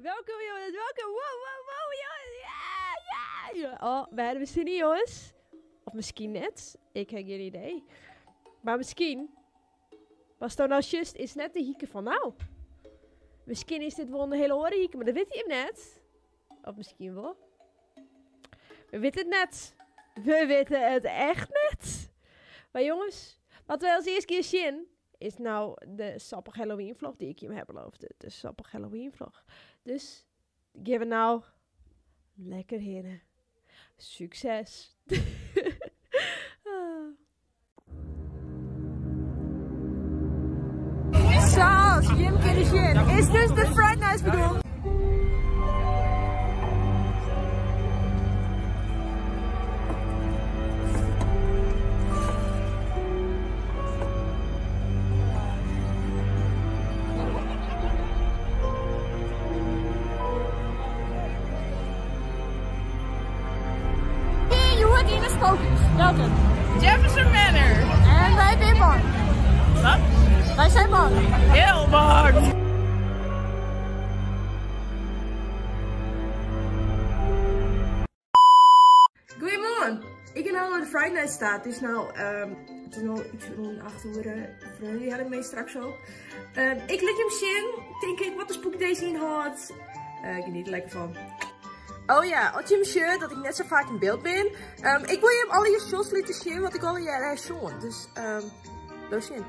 Welkom jongens, welkom. Wow, ja. Oh, we hebben misschien niet jongens. Of misschien net. Ik heb geen idee. Maar misschien was het nou juist is net de hieken van nou. Misschien is dit wel een hele horen hieken, maar dat weet je hem net. Of misschien wel. We weten het net. We weten het echt net. Maar jongens, wat we als eerste keer zien is nou de sappige Halloween vlog die ik je heb beloofd. De sappige Halloween vlog. Dus geven we nou lekker heen. Succes. Zoals Jim Kardashian is dus de Friday Night bedoeld. Welkom. Jefferson Manor. En wij zijn bang. Wat? Wij zijn bang. Heel bang. Goedemorgen. Ik ben nou aan de Friday Night staat. Het is nou iets rond 8 uur. Die had ik mee straks ook. Ik liet hem zien. Denk ik wat de spook deze inhoudt. Ik geniet er lekker van. Oh ja, had je hem shirt dat ik net zo vaak in beeld ben. Ik wil je hem alle je shows laten zien, want ik al je jaren show. Dus, los in.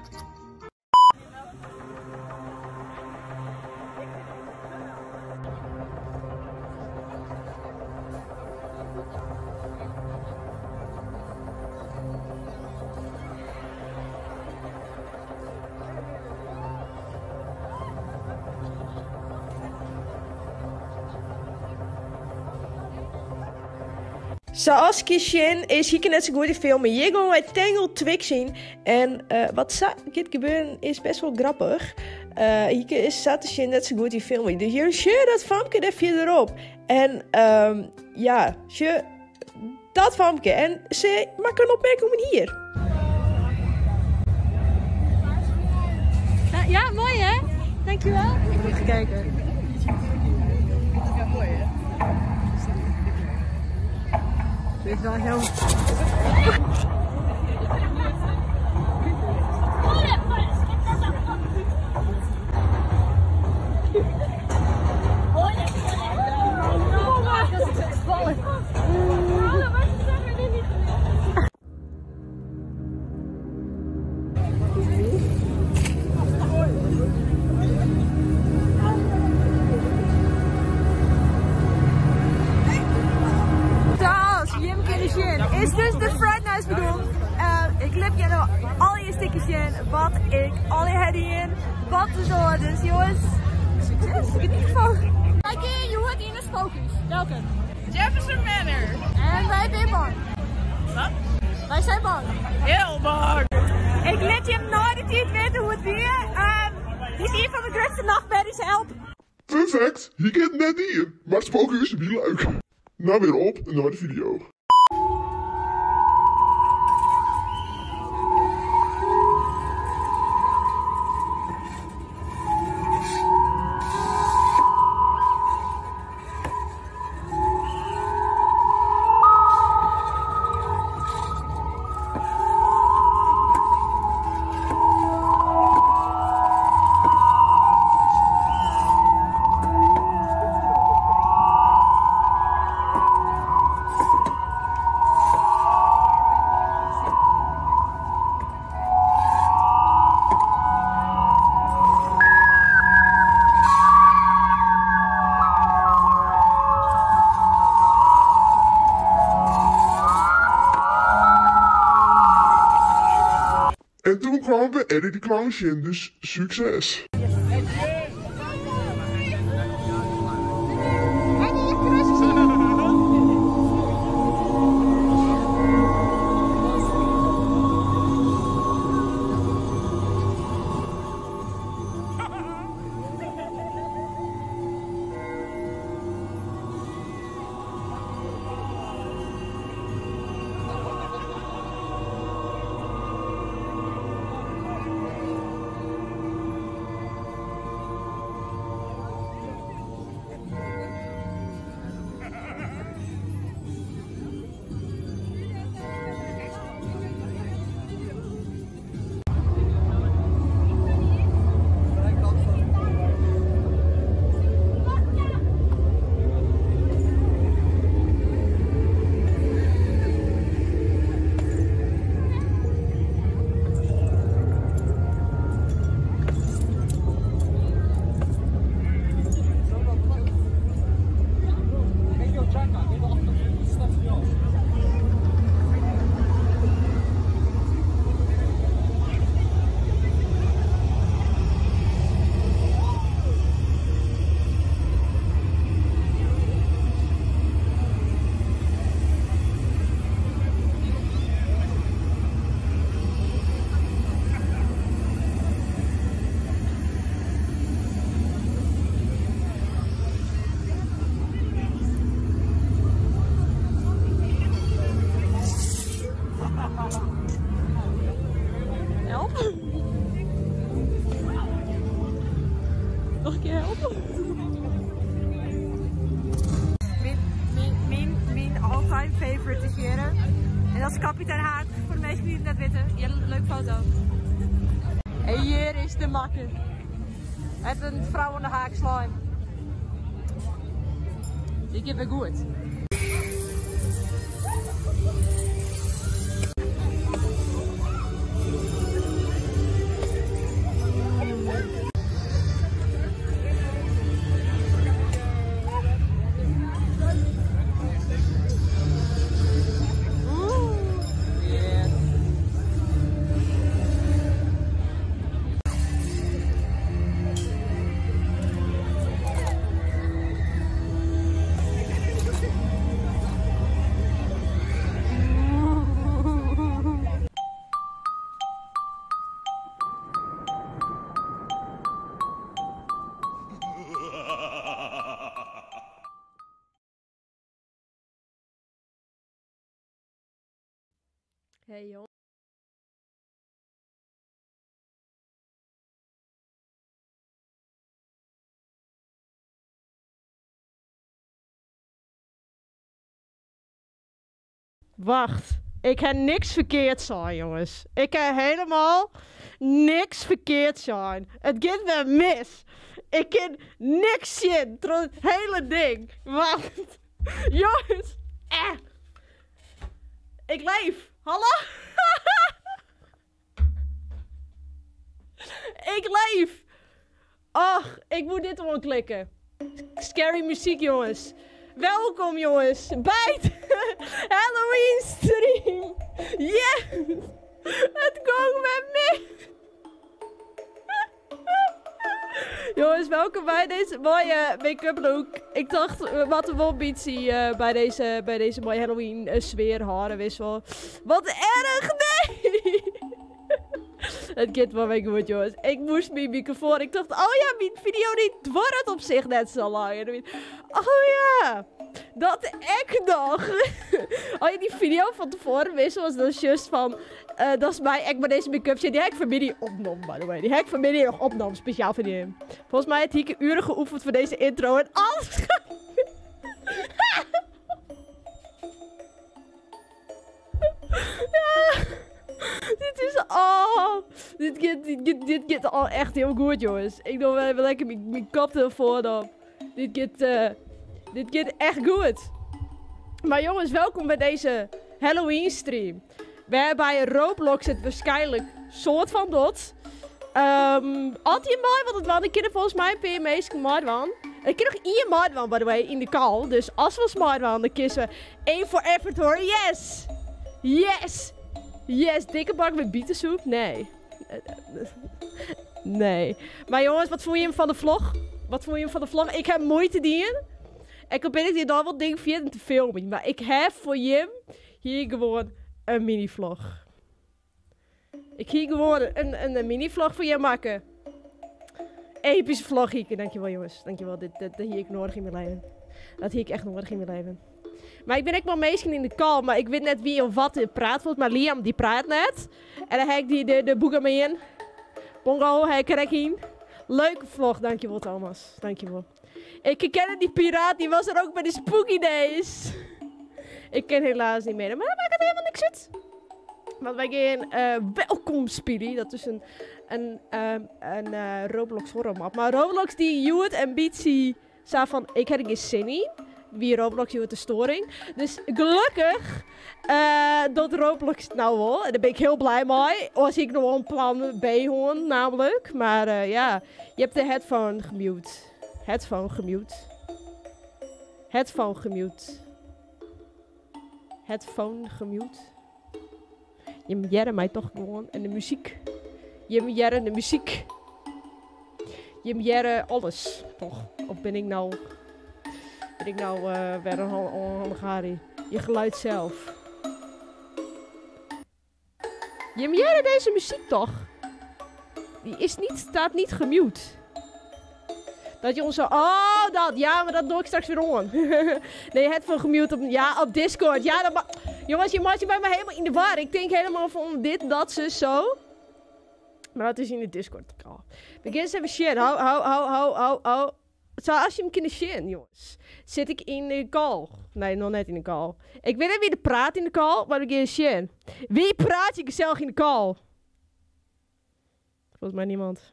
Zoals je ziet is hier net zo goed in filmen. Hier gaan wij Tangle Twig zien. En wat gaat gebeuren is best wel grappig. Hier is Satoshi net zo goed in filmen. Dus je ziet dat filmpje even erop. En ja, je dat filmpje. En ze maken een opmerking hier. Ja, mooi hè? Dankjewel. Ik moet even kijken. Ja, mooi hè? Dit is wel heel... Is dus de Friday Night bedoeld. Ik lip je nou al je stukjes in, wat ik al je head in, wat de zo. Dus jongens, succes in ieder geval. Kijk hier, je hoort in de spookjes. Welkom. Jefferson Manor. En wij zijn bang. Wat? Wij zijn bang. Heel bang. Ik liet je hem nooit niet weten hoe het weer. Dit is een van de grootste nachtmerries, help. Fun fact, je kent net hier, maar spoken is niet leuk. Nou weer op naar de video. En toen kwamen we Eddie de Clowns in, dus succes! Mijn all-time favorite is hier. En dat is kapitein Haak. Voor de meesten die het net weten. Je hebt een leuke foto. En hier is de makker. Het een vrouw aan de haak slime. Die geeft het goed. Hey joh. Wacht, ik heb niks verkeerd zijn, jongens. Ik heb helemaal niks verkeerd zijn. Het gaat me mis. Ik kan niks zien door het hele ding. Wacht, jongens. Ik leef. Hallo? Ik leef. Ach, ik moet dit aanklikken. Scary muziek, jongens. Welkom, jongens, bij de Halloween stream. Yes! Het komt met me. Jongens, welkom bij deze mooie make-up look. Ik dacht, wat een ambitie bij deze mooie Halloween sfeer, harenwissel. Wat erg, nee! Het gaat wel weer goed, jongens. Ik moest mijn microfoon. Ik dacht, oh ja, mijn video niet wordt op zich net zo lang. Oh ja, dat ik nog. Oh ja, die video van tevoren wissel was dus juist van... dat is mij, ik bij deze make-up shit. Die heb ik familie opgenomen, by the way. Die heb ik familie nog opgenomen, speciaal voor die. Volgens mij heb ik uren geoefend voor deze intro en alles. Ja. Dit is dit gaat al echt heel goed, jongens. Ik doe wel even lekker mijn koptelefoon op. Dit gaat echt goed. Maar jongens, welkom bij deze Halloween stream. Waarbij Roblox het waarschijnlijk soort van doet. Altijd mooi, want het was een keer volgens mij een PMA's gemaakt van. Ik ken nog één maat van, by the way, in de kal. Dus als we smart waren, dan kiezen we 1 voor effort hoor. Yes! Yes! Yes, dikke bak met bietensoep? Nee. Nee. Maar jongens, wat vond je hem van de vlog? Wat vond je hem van de vlog? Ik heb moeite dienen. Ik heb hier dan wat dingen via te filmen. Maar ik heb voor Jim hier gewoon een mini-vlog. Ik ga gewoon een mini-vlog voor je maken. Epische vlog hier. Dankjewel jongens. Dankjewel. Dat hier ik nodig in mijn leven. Dat hier ik echt nodig in mijn leven. Maar ik ben echt wel meestal in de call, maar ik weet net wie of wat praat. Volgens mij Liam, die praat net. En dan heb ik die de boeken mee in. Bongo, heb ik er in. Leuke vlog, dankjewel Thomas. Dankjewel. Ik ken die piraat, die was er ook bij de Spooky Days. Ik ken helaas niet meer, maar dat maakt het helemaal niks uit. Want wij gaan welkom Speedy, dat is een Roblox horror map. Maar Roblox die Hewitt en Beatsy zei van, ik heb er geen zin in. Wie Roblox Hewitt de storing. Dus gelukkig dat Roblox nou wel. En daar ben ik heel blij mee. Was ik nog wel een plan B gewoon namelijk. Maar ja, je hebt de headphone gemute. Headphone gemute. Headphone gemute. Headphone gemute. Je moet mij toch gewoon. En de muziek. Je moet de muziek. Je moet alles. Toch? Of ben ik nou weer een Hangari? Je geluid zelf. Je moet deze muziek toch? Die staat niet gemute. Dat je ons zo... Oh, dat. Ja, maar dat doe ik straks weer on. Nee, het van gemute op Discord. Ja, dat jongens, je maakt je bij me helemaal in de war. Ik denk helemaal van dit, dat, zo. Maar dat is in de Discord. Oh. Begin even shit. zoals je hem kunt zien, jongens. Zit ik in de call. Nee, nog net in de call. Ik weet niet wie er praat in de call, maar ik ga zien. Wie praat je gezellig in de call? Volgens mij niemand.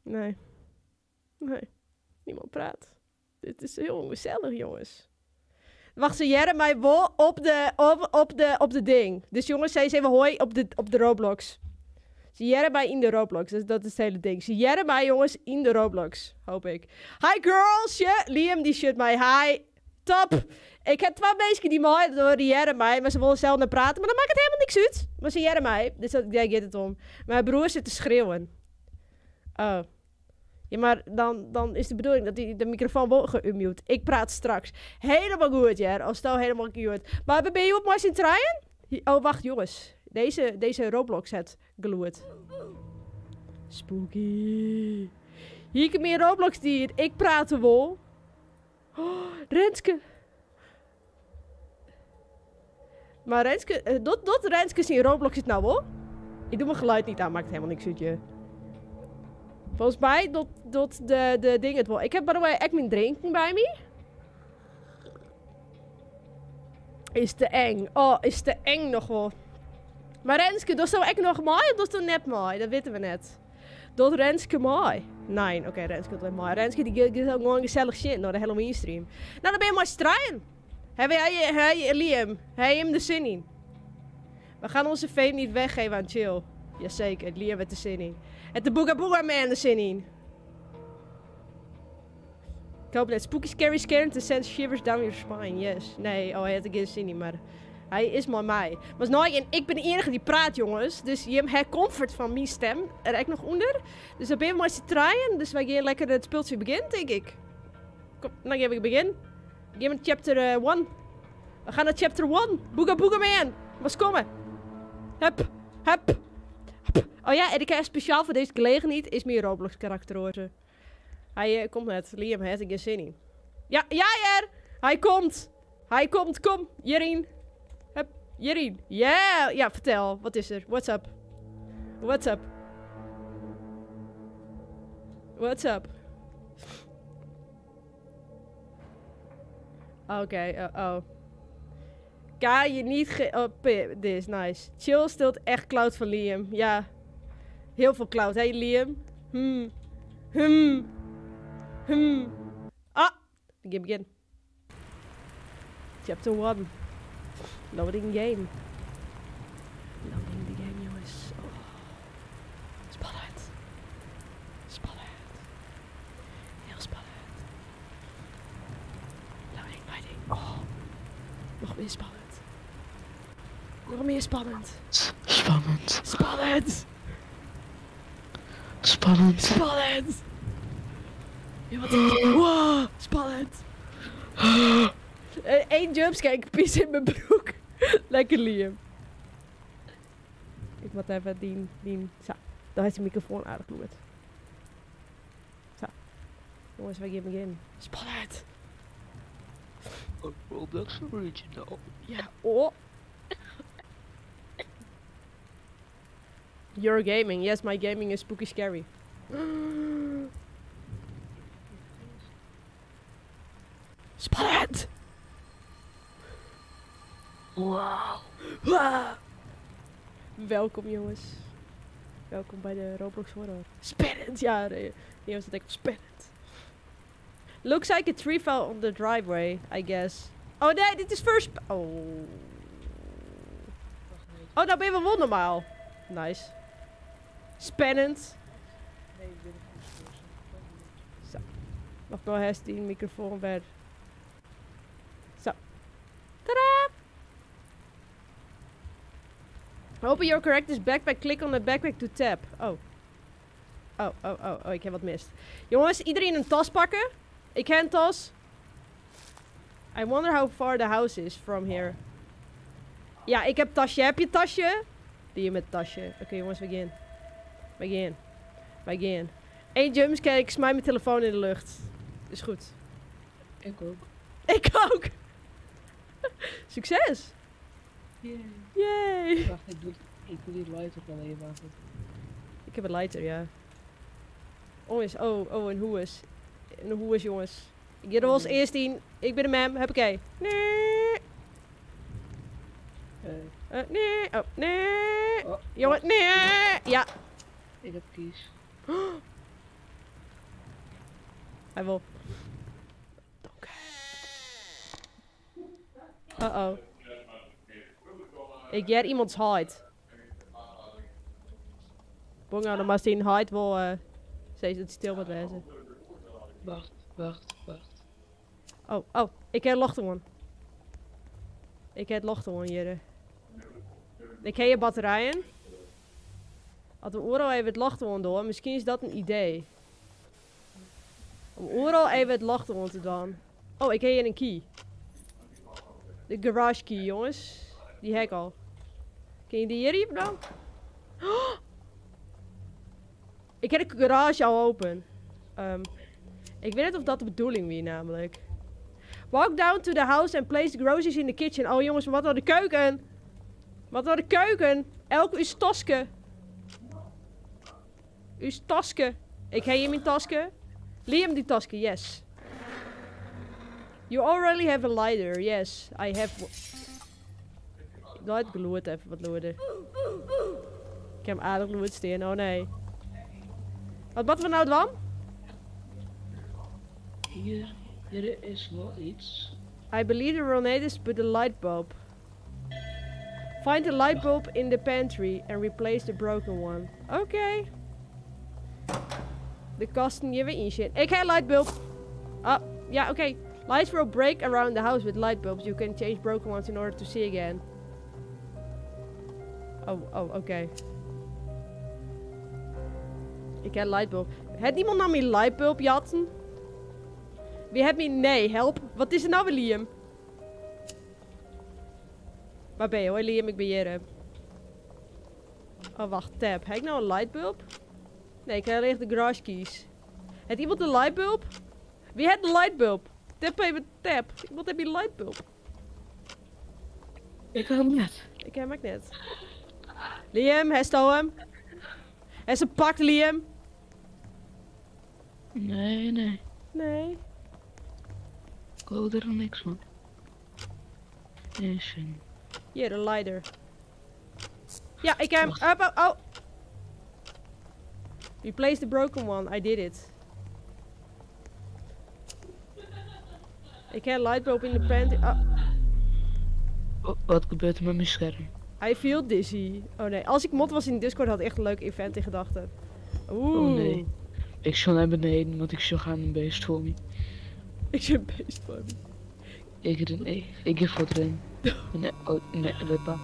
Nee. Nee. Niemand praat. Dit is heel ongezellig, jongens. Wacht, ze jaren mij wel op de ding. Dus jongens, zei ze even hoi op de Roblox. Ze jaren mij in de Roblox. Dus dat is het hele ding. Ze jaren mij, jongens, in de Roblox. Hoop ik. Hi, girls. Yeah. Liam, die shit mij. Hi. Top. Ik heb 2 mensen die mij door die jaren mij. Maar ze willen zelf naar praten. Maar dan maakt het helemaal niks uit. Maar ze jaren mij. Dus daar gaat het om. Mijn broer zit te schreeuwen. Oh. Ja, maar dan is de bedoeling dat hij de microfoon wel geunmute. Ik praat straks. Helemaal goed, ja. Als stel helemaal goed. Maar ben je op mij zien draaien? Oh, wacht, jongens. Deze Roblox het gloed. Spooky. Hier kan meer Roblox dier. Ik praat er wel. Oh, Renske. Maar Renske, dat Renske zien Roblox het nou wel? Ik doe mijn geluid niet aan, maakt helemaal niks uit je. Volgens mij dat de ding het wel. Ik heb by the way echt mijn drinken bij me. Is te eng. Oh, is te eng nog wel. Maar Renske, dat is nou echt nog mooi of dat is toch net mooi? Dat weten we net. Dat Renske mooi. Nee, oké, Renske dat is mooi. Renske die gaat gewoon gezellig shit naar de Halloween stream. Nou, dan ben je maar strijden. Hey, Liam. Heb je hem de zin in? We gaan onze fame niet weggeven aan Chill. Jazeker, Liam heeft de zin in. Het de Booga Booga Man de zin in. Ik hoop net. Spooky Scary Scary to send shivers down your spine. Yes. Nee, hij had er geen zin in, maar hij is maar mij. Maar nou, en ik ben de enige die praat, jongens. Dus je hebt comfort van mijn stem er echt nog onder. Dus dan ben je maar eens te traaien. Dus wij gaan lekker het speeltje beginnen, denk ik. Kom, dan gaan we beginnen. We gaan chapter 1. We gaan naar chapter 1. Booga Booga Man. Was komen. Hup. Hup. Oh ja, en ik heb speciaal voor deze gelegenheid is meer Roblox karakter hoor. Hij komt net. Liam heeft er geen zin in. Ja, Jer! Hij komt, kom. Hierin. Hup, hierin. Yeah! Ja, vertel. Wat is er? What's up? What's up? What's up? Oké, oh. Ga je niet dit is nice. Chill stilt echt cloud van Liam. Ja. Heel veel cloud. Hey Liam. Ah! Begin. Chapter 1. Loading game. Loading the game, jongens. Oh. Spannend. Spannend. Heel spannend. Loading. Oh. Nog meer spannend. Nog meer spannend. Spannend. Spannend. Spannend. Spannend. Ja, wat is dit? Wow, spannend. Eén jumpscare, ik pies in mijn broek. Lekker Liam. Ik moet even die. Zo, daar is de microfoon aardig goed. Zo. Jongens, we gaan beginnen. Spannend. Roblox original. Ja, oh. Your gaming. Yes, my gaming is spooky scary. Spannend! Wow. Wow. Welkom jongens. Welkom bij de Roblox Horror. Spannend! Ja, die was het echt spannend. Looks like a tree fell on the driveway, I guess. Oh nee, dit is first... Oh. Oh, nou ben je wel normaal. Nice. Spannend. Zo. Nog wel eens die microfoon weer. Zo. Tadaa! Open your character's backpack. Click on the backpack to tap. Oh. Oh, ik heb wat mist. Jongens, iedereen een tas pakken. Ik heb een tas. I wonder how far the house is from here. Ja, ik heb tasje. Heb je tasje? Die met tasje. Oké, jongens, we gaan. Eén jumpscare, ik smijt mijn telefoon in de lucht. Is goed. Ik ook. Ik ook! Succes! Yay. Yay! Wacht, ik doe die lighter wel even aan. Ik heb een lighter, ja. Jongens, oh, een hoes. Een hoes, jongens. Ik ga er wel als eerst in. Ik ben de mem, huppakee. Nee. Nee. Oh, nee. Oh, Jongen, nee. Ja. ik heb kies. Hij wil. Oké. Uh-oh. Ik ger iemands hide. Bongo, dan maar zien hide wel steeds het stil wat wezen. Wacht. Oh, ik heb lochtewon. Ik heb lochtewon hier. Ik heb je batterijen. Als we overal even het lochtewon doen, misschien is dat een idee. Om overal even het lochtewon te doen. Oh, ik heb hier een key. De garage key, jongens. Die heb ik al. Kun je die hier even dan? Oh! Ik heb de garage al open. Ik weet niet of dat de bedoeling was namelijk. Walk down to the house and place the groceries in the kitchen. Oh jongens, wat naar de keuken. Wat naar de keuken. Elke uw taske. Uw taske. Ik heb hier mijn taske. Liam die taske, yes. You already have a lighter, yes. I have... Dat gloeit even wat loerder. Ik heb hem aardig loerd staan, oh nee. Wat we nou dan? Hier is wel iets. I believe the grenade is but the light bulb. Find the light bulb in the pantry and replace the broken one. Oké. De kasten hier weer in shit. Ik heb light bulb. Ah, ja, oké. Lights will break around the house with light bulbs. You can change broken ones in order to see again. Oh, oké. Ik heb light bulb. Heeft iemand nou mijn light bulb jatten? Wie heeft me? Nee, help. Wat is er nou weer, Liam? Waar ben je? Hoi Liam, ik ben hier. Oh, wacht. Tab. Heb ik nou een lightbulb? Nee, ik heb alleen de garage keys. Heeft iemand een lightbulb? Wie heeft een lightbulb? Tap even tab. Iemand heeft een lightbulb. Ik heb hem net. Ik heb hem ook net. Liam, hij stoot hem. Hij is een pak, Liam. Nee. Nee. Ik hoor er niks van. Is een... Hier, de lighter. Ja, ik heb hem. Oh. Replace the broken one. I did it. Ik heb lightbulb in de pantry. Oh, wat gebeurt er met mijn scherm? I feel dizzy. Oh nee, als ik mod was in Discord had ik echt een leuk event in gedachten. Oeh. Oh nee. Ik zal naar beneden, want ik zal gaan een beest voor me. Ik zie een beest voor me. Ik heb voor erin. Nee, oh nee, lepa.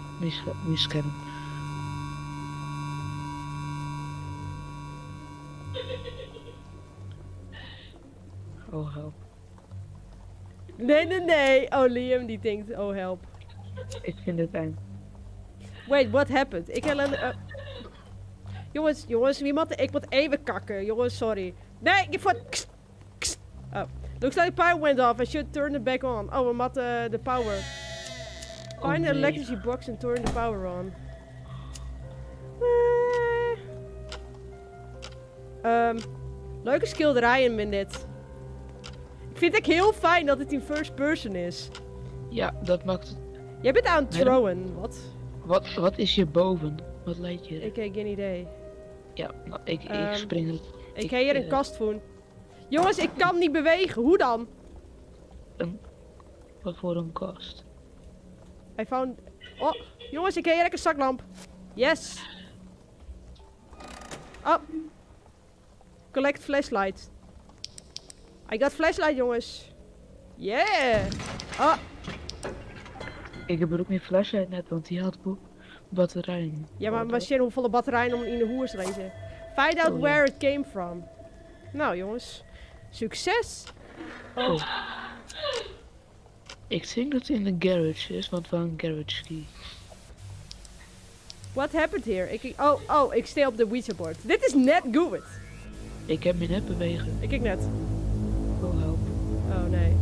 Mijn scherm. Oh help. Nee. Oh, Liam die denkt, oh help. Ik vind het eng. Wait, what happened? Ik heb een... Jongens, ik moet even kakken. Jongens, sorry. Nee, ik moet... Oh. Looks like the power went off. I should turn it back on. Oh, we moeten de power. Find the electricity box and turn the power on. Leuke schilderijen in dit. Ik vind het heel fijn dat het in first person is. Ja, dat maakt het... Jij bent aan het throwen, wat? Wat is hierboven? Wat lijkt je? Ik heb geen idee. Ja, nou, ik spring er. Ik heb hier een kast voor. Jongens, ik kan niet bewegen. Hoe dan? Wat voor een kast? I found... Oh, jongens, ik heb hier een zaklamp. Yes. Oh. Collect flashlight. I got flashlight, jongens. Yeah. Oh. Ik heb er ook meer flashlight net, want die had batterijen. Ja, maar machine hoeveel batterijen om in de hoers te reizen. Find out where it came from. Nou, jongens. Succes. Oh. Ik denk dat het in de garage is, want we hebben een garage key. What happened here? Ik sta op de Ouija board. Dit is net good. Ik heb me net bewegen. Ik net. Oh help. Oh nee.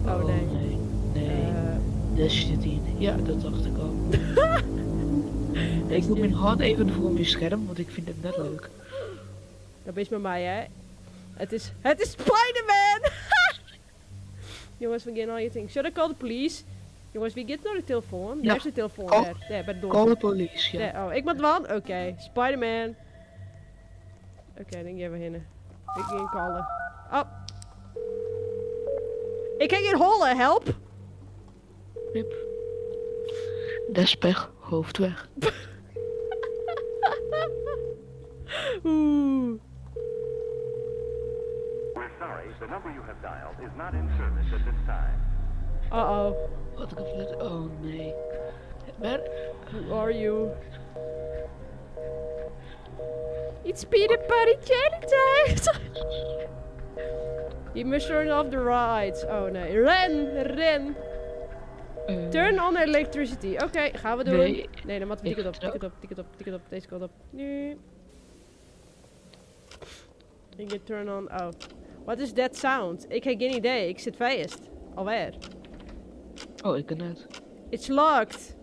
Oh nee. Nee. Daar zit in. Ja, dat dacht ik al. Ik doe mijn hand even voor mijn scherm, want ik vind het net leuk. Dat is met mij, hè. Het is Spider-Man! Jongens, we gaan al je things. Should I call the police? Jongens, wie gaat naar de telefoon? Ja. Daar is de telefoon. Call- Daar, bij de deur. Call the police, ja. Daar, oh, ik moet wel? Oké, Spider-Man. Oké, dan gaan we heen. Ik ga callen. Oh. Ik kan geen hollen, help! Rip. Despech, hoofd weg. Oeh. We're sorry, the number you have dialed is not in service at this time. Uh-oh. Wat ik heb oh nee. Waar? Who are you? It's Peter Party time! You must turn off the rides. Oh nee. Ren! Turn on electricity. Oké, gaan we doen. Nee. Dan moeten we tik het op. Deze kant op. Nu. Ik ga turn on. Oh. What is that sound? Ik heb geen idee. Ik zit vast. Alweer. Oh, ik kan net. It's locked.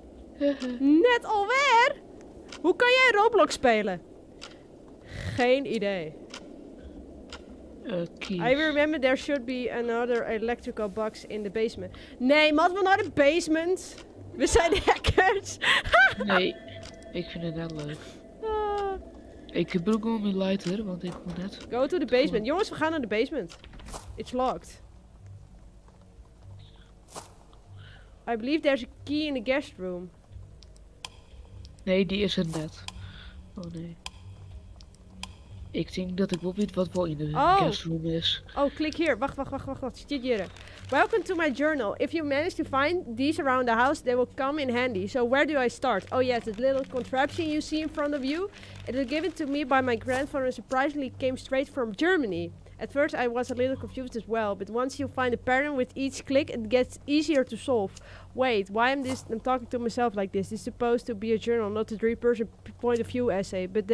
Net alweer? Hoe kan jij Roblox spelen? Geen idee. Keys. I remember there should be another electrical box in the basement. Nee, moeten we naar de basement? We zijn hackers. Nee, ik vind het net leuk. Ah. Ik gebruik gewoon mijn lighter, want ik moet net. Go to the basement. Jongens, we gaan naar de basement. It's locked. I believe there's a key in the guest room. Nee, die is er net. Oh nee. Ik denk dat ik wel weet wat wel in de guestroom is. Oh, klik hier. Wacht. Zit hier. Welcome to my journal. If you manage to find these around the house, they will come in handy. So where do I start? Oh yes, that little contraption you see in front of you. It was given to me by my grandfather and surprisingly came straight from Germany. At first I was a little confused as well, but once you find a pattern with each click, it gets easier to solve. Wait, why I'm talking to myself like this? This is supposed to be a journal, not a three-person point of view essay. But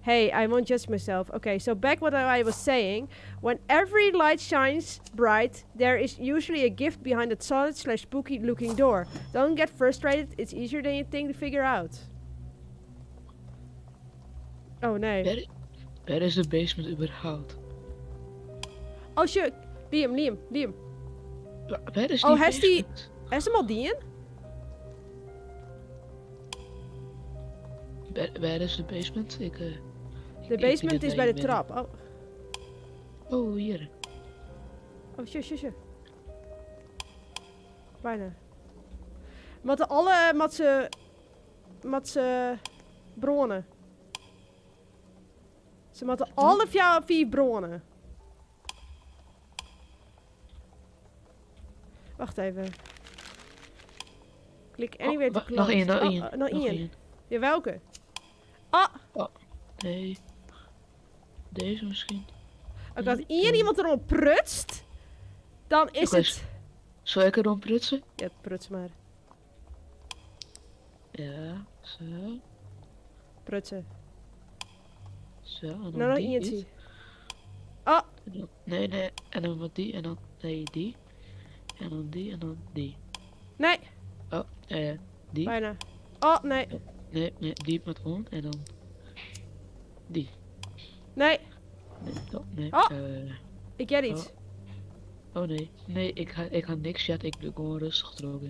hey, I won't judge myself. Okay, so back what I was saying. When every light shines bright, there is usually a gift behind that solid / spooky looking door. Don't get frustrated, it's easier than you think to figure out. Oh nee. Waar is de basement überhaupt? Oh shit, Liam. Waar is Oh, die heeft die- basement? Is hem al die in? Waar is de basement? De basement is bij de trap. Oh, Oh, hier. oh shit. Bijna. Met alle matse bronnen. Ze moeten alle 4 bronnen. Wacht even. Klik anywhere to close. Nog één. Nog één. Ja, welke? Ah! Nee. Deze misschien. Als hier iemand erop prutst, dan is Oké, het... Zal ik erom prutsen? Ja, pruts maar. Ja, zo. Prutsen. Zo, en dan Nou, nog die. eentje. dit. Ah! Nee. En dan wat die, en dan die. En dan die, en dan die. Nee, Oh, die. bijna. Oh, nee. Nee, die met on, en dan die. Nee, Nee. Oh. ik get iets. Oh nee. Nee, ik ga niks chatten, ik doe gewoon rustig erover.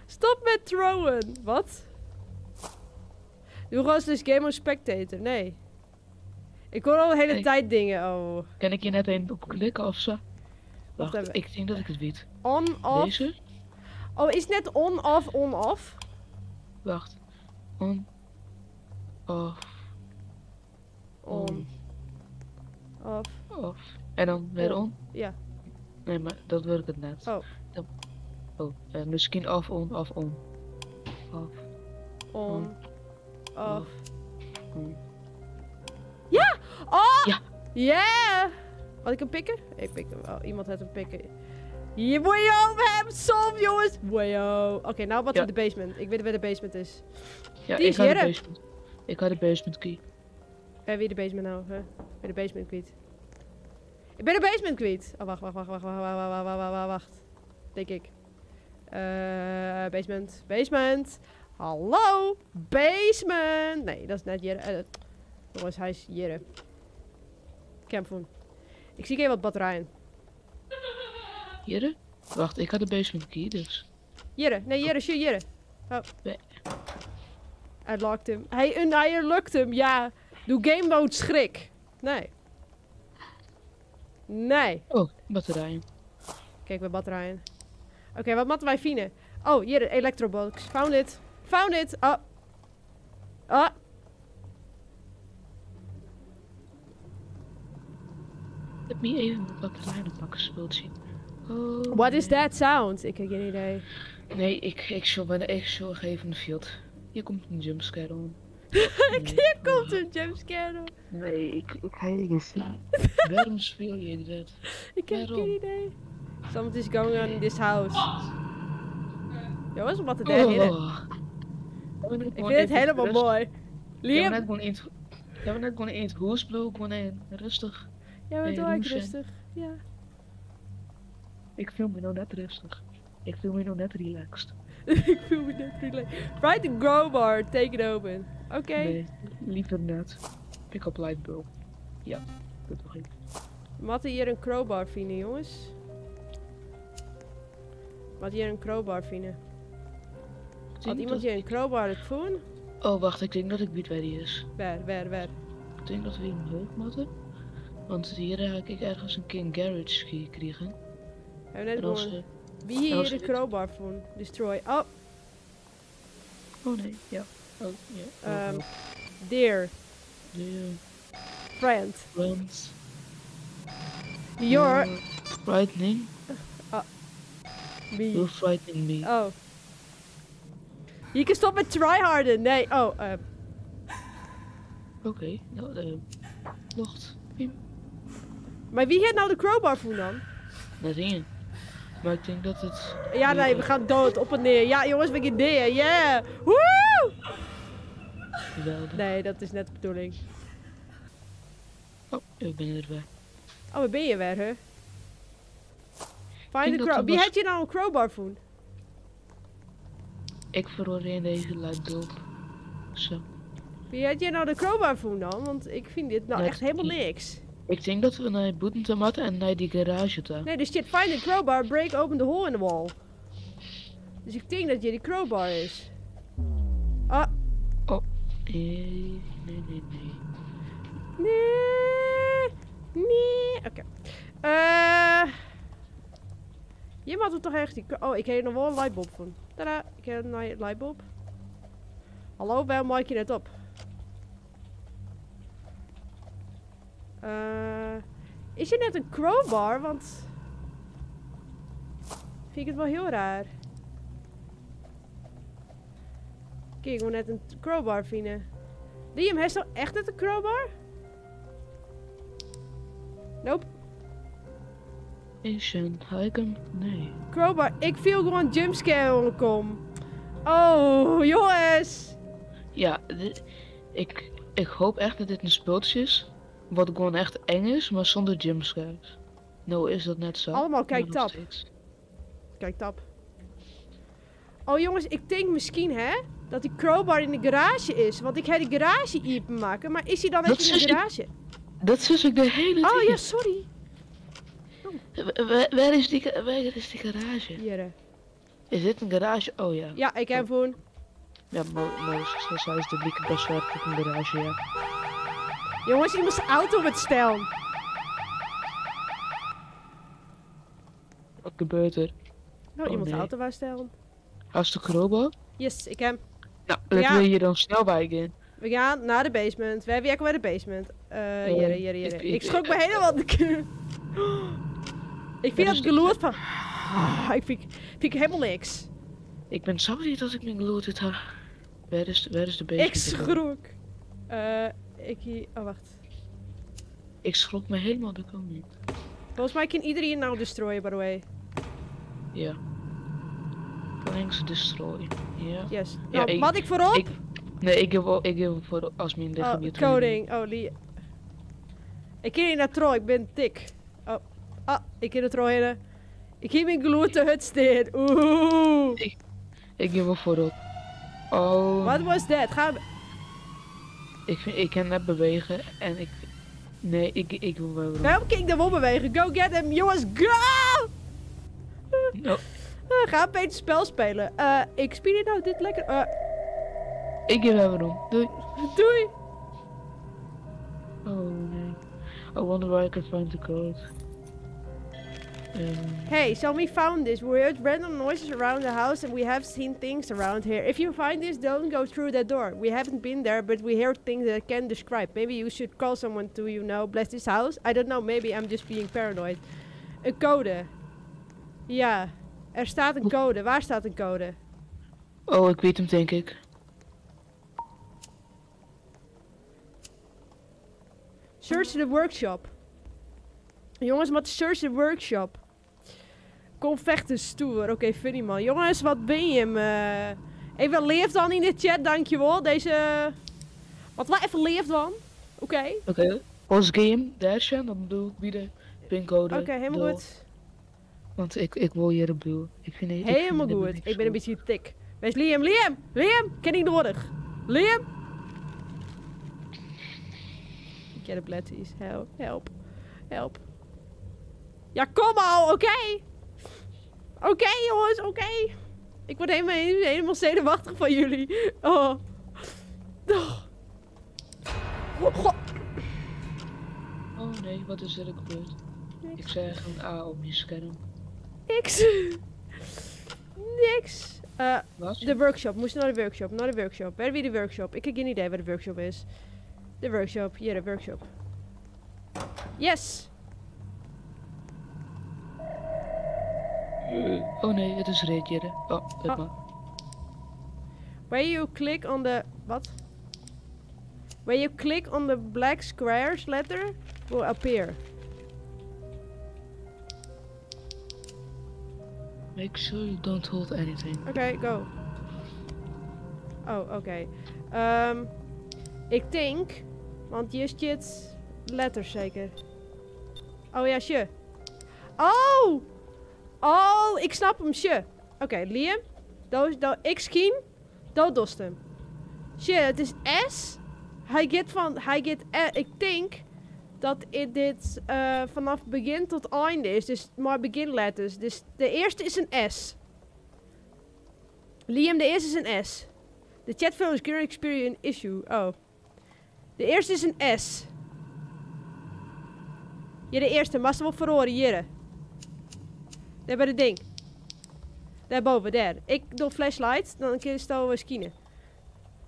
Stop met throwen. Wat? Doe gewoon dus Game of Spectator. Nee. Ik hoor al de hele Nee. tijd dingen. Oh. Kan ik hier net een op klikken of zo? Wacht, even. ik denk dat ik het weet. On, off. Deze? Oh, is het net on, off? Wacht. On. Off. On. Off. Off. En dan weer on? Ja. Nee, maar dat werkt het net. Oh. Misschien off, on, off, on. Off. On. Off. On. Ja! Oh! Ja. Yeah! Had ik hem pikken? Ik pik hem. Oh, iemand had hem pikken. Wayo, we hebben solve, jongens! Wayo. Oké, nou wat Ja. is de basement? Ik weet waar de basement is. Ja, Die ik is had de hier. basement. Ik had de basement key. Wie de basement nou? Huh? Ik ben de basement kwijt. Ik ben de basement kwijt. Oh, wacht. Denk ik. Basement. Hallo? Basement. Nee, dat is net hier. Jongens, hij is hier. Campfoon. Ik zie geen wat batterijen. Hier? Wacht, ik had de basement key, dus. Hier, nee, hier. Oh. Nee. Hij locked hem. Hij unlocked hem, ja. Doe game mode schrik. Nee. Nee. Oh, batterijen. Kijk, bij batterijen. Oké, wat moeten wij vinden? Oh, hier, de electrobox. Found it. Found it. Oh. Ah. Let me even wat batterijen pakken, ze wilt zien. Oh, What is that sound? Ik heb geen idee. Nee, ik zal even een field. Hier komt een jumpscare on. Hier komt een jumpscare. Nee, ik ga je niet zien. Waarom speel je dat? Ik heb Waarom? geen idee. Something is going on in this house. Jongens, wat er daar in? Ik vind het helemaal mooi. Ja, Liam, net gewoon in het hoesblauw, gewoon in. Rustig. jij bent Nee, wel Loes, hè? rustig. Ja. Ik film me nou net rustig. Ik film me nou net relaxed. Ik voel me net relaxed. Right the crowbar, take it open. Oké. Nee, liever net. Pick up light bulb. Ja, dat toch ik. We moeten hier een crowbar vinden, jongens. We moeten hier een crowbar vinden. Had iemand hier een crowbar het phone? Oh, wacht, ik denk dat ik weet waar die is. Waar? Ik denk dat we hier omhoog moeten. Want hier heb ik ergens een keer een garage gekregen. We hebben net En als gewoon... we... Wie hier als de we- crowbar phone? Destroy. Oh, Oh nee, ja. Oh, ja. dear De friend. friends. You're... Frightening. Me. You're frightening me. Oh. Je kan stoppen met tryharden. Nee, oh. Oké, nou, wacht. Maar wie heeft nou de crowbar phone dan? Net in. Maar ik denk dat het... Ja, nee, we gaan dood. Op en neer. Ja, jongens, we gaan neer. Yeah. Woe! Geweldig. Nee, dat is net de bedoeling. Oh, ik ben er weer. Oh, waar ben je weer, hè? denk Find the dat crow. er Wie was- had je nou een crowbar phone? Ik verhoor in deze lightbulb. Zo. Wie had je nou de crowbar phone dan? Want ik vind dit nou Net echt helemaal die. niks. Ik denk dat we naar Boeten moeten en naar die garage toe. Nee, dus shit, find the crowbar, break open the hole in the wall. Dus ik denk dat je die crowbar is. Ah, Nee. nee. Oké. Je moet er toch echt die... Oh, ik heb hier nog wel een lightbulb van. Tada, ik heb een lightbulb. Hallo, waarom maak je net op? Is er net een crowbar? Want... Vind ik het wel heel raar. Kijk, ik moet net een crowbar vinden. Liam, heeft nou echt net een crowbar? Nope. Asian, Hagen? Nee. Crowbar. Ik viel gewoon jumpscare onderkom. Oh, jongens. Ja, ik hoop echt dat dit een speeltje is. Wat gewoon echt eng is, maar zonder jumpscares. Nou is dat net zo. Allemaal kijk maar nog tap. steeds. Kijk, tap. Oh, jongens, ik denk misschien, hè, dat die crowbar in de garage is. Want ik ga die garage open maken. Maar is hij dan Dat echt in de is het. garage? Dat zus ik de hele tijd. Oh, ja, sorry. Waar is die garage? Hier. Is dit een garage? Oh ja. Ja, ik heb gewoon... Ja, maar zo is de blikken best wel op een garage, ja. Jongens, je moest de auto met stellen. Wat gebeurt er? Nou, iemand de nee. auto wou stellen. Hartstikke robot. Yes, ik heb... Nou, laten Ja. we hier dan snel bij gaan. We gaan naar de basement. Wij werken bij de basement. Hier. ik- Ik schrok me helemaal de keu. Ik vind is dat de- geloerd van... Ik vind helemaal niks. Ik ben sorry dat ik mijn geloot heb. Waar is de basement? Ik schrok. Ik hier... Oh, wacht. Ik schrok me helemaal de koning. Volgens mij kan iedereen nou destroyen, by the way. Ja. Planks destroy. Ja. Yes. Ja, Nou, wat ik voorop... Nee, ik heb voor als mijn lichaam Oh, hier coding. Oh, ik kan niet naar Troy, ik ben dik. Oh. Ah, ik kan naar Troy heen. Ik heb mijn gloed hut staan. Oeh. Ik heb wel voorop. Oh. Wat was dat? Ga... Ik kan net bewegen en Nee, ik wil wel. Waarom kan ik dan opbewegen? Go get him, jongens, go! No. Ga beter spel spelen. Ik speel dit nou dit lekker. Ik geef hem om. Doei. Doei! Oh nee. I wonder where I can find the code. Hey, so we found this. We heard random noises around the house and we have seen things around here. If you find this, don't go through that door. We haven't been there, but we heard things that I can't describe. Maybe you should call someone to, bless this house. I don't know, maybe I'm just being paranoid. Een code. Ja, er staat een code. Waar staat een code? Oh, ik weet hem denk ik. Search the workshop. Jongens, wat is search the workshop? Kom vechten stoer. Oké, funny man. Jongens, wat ben je hem? Even leef dan in de chat, dankjewel. Deze... Wat wel even leef dan. Oké. Oké. Pause game, dash en dan bedoel ik wie de pincode. Oké, helemaal goed. Want ik wil hier een bedoel. Helemaal goed. Ik ben een beetje tik. Wees Liam, Liam! Liam! Ken ik nodig. Liam! Ik heb de bladsies. Help, help, help. Ja, kom al, oké? Oké, jongens, oké. Ik word helemaal zenuwachtig van jullie. Oh. Oh. Oh nee, wat is er gebeurd? Ik zeg een A op je scherm. Niks. Niks. Wat? De workshop. Moest naar de workshop. Naar de workshop. Waar wie de workshop? Ik heb geen idee waar de workshop is. De workshop. Hier, de workshop. Yes. Oh nee, het is red hier. Oh, let maar. Where you click on the... Wat? Where you click on the black squares letter will appear. Make sure you don't hold anything. Oké, go. Oh, oké. Ik denk... Want hier zit letters zeker. Oh ja, je. Oh! Oh, ik snap hem, je. Oké, Liam. Ik skin. Dat dost hem. Je, het is S. Hij gaat ik denk dat dit vanaf begin tot einde is. Dus maar beginletters. Dus de eerste is een S. Liam, de eerste is een S. De chatfilm is currently experiencing an issue. Oh. De eerste is een S. Hier de eerste, maar ze wordt verloren, hier. Daar bij de ding. Daarboven, daar. Ik doe flashlight, dan kun je stel skinnen.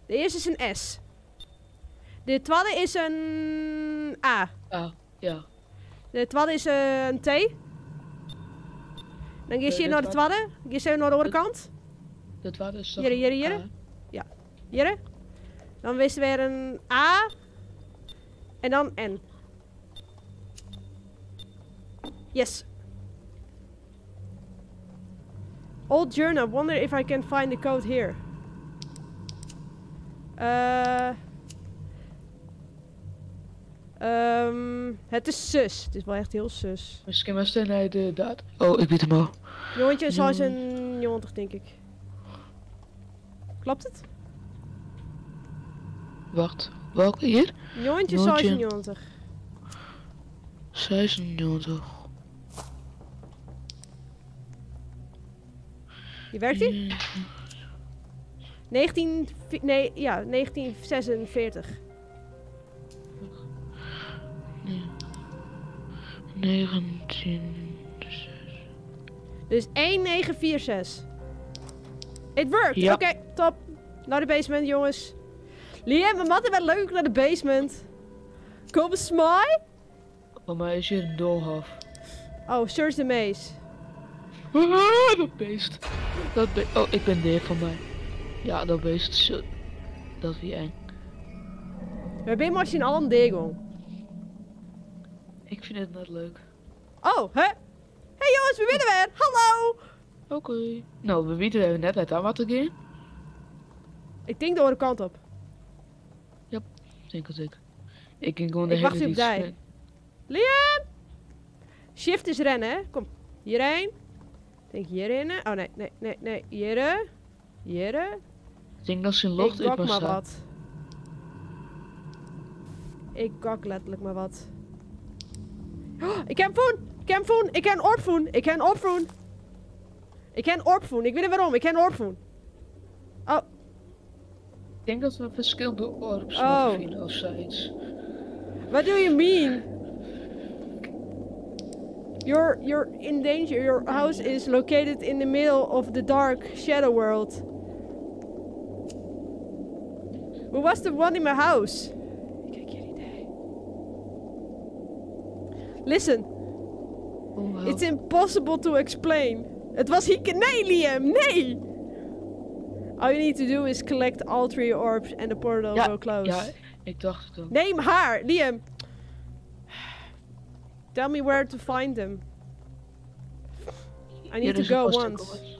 De eerste is een S. De tweede is een A. Ah, ja. De tweede is een T. Dan ga je naar de tweede. Ga je naar de andere kant. De tweede is toch Hier. A. Ja. Hier. Dan is er weer een A. En dan N. Yes. Old journal. Wonder if I can find the code here. Het is sus. Het is wel echt heel sus. Misschien was het hij de daad. Oh, ik weet hem al. Jongetje zoals een 90 denk ik. Klopt het? Wacht, welke hier? Jongetje zoals een 90. 96. Je werkt die? 1946. 19. Dus 1946. It worked. Ja. Oké, top. Naar de basement, jongens. Liam en Matte wel leuk naar de basement. Kom eens, Smai. Voor mij is hier een doolhof. Oh, search the maze. Dat beest. Oh, ik ben de van mij. Ja, dat beest. Zo. Dat is weer eng. We zijn maar in al een degong. Ik vind het net leuk. Oh, hè? Hey jongens, we winnen weer. Hallo. Oké. Nou, we weten er net uit aan wat te gaan. Ik denk de andere kant op. Ja, denk het ik. Ik ging gewoon de Ik wacht hele hier op tijd. Liam! Shift is rennen, hè? Kom. Hierheen. Denk hierin. Oh nee. Hier. Ik denk dat ze in lucht Ik uit gok maar maar staan. wat. Ik gok letterlijk maar wat. Oh, ik kan voen! Ik kan voen! Ik kan orpvoen! Ik kan orpvoen! Ik kan orpvoen! Ik weet niet waarom, ik kan orpvoen! Oh. Ik denk dat we verschillende orbs Oh. moeten vinden of zoiets. What do you mean? You're in danger. Your house is located in the middle of the dark shadow world. Who was the one in my house? Ik heb geen idee. Listen. Oh, wow. It's impossible to explain. Het was Hieke. Nee, Liam. Nee. All you need to do is collect all 3 orbs and the portal will close. Ja, ik dacht het ook. Neem haar, Liam. Tell me where to find them. I need to go once.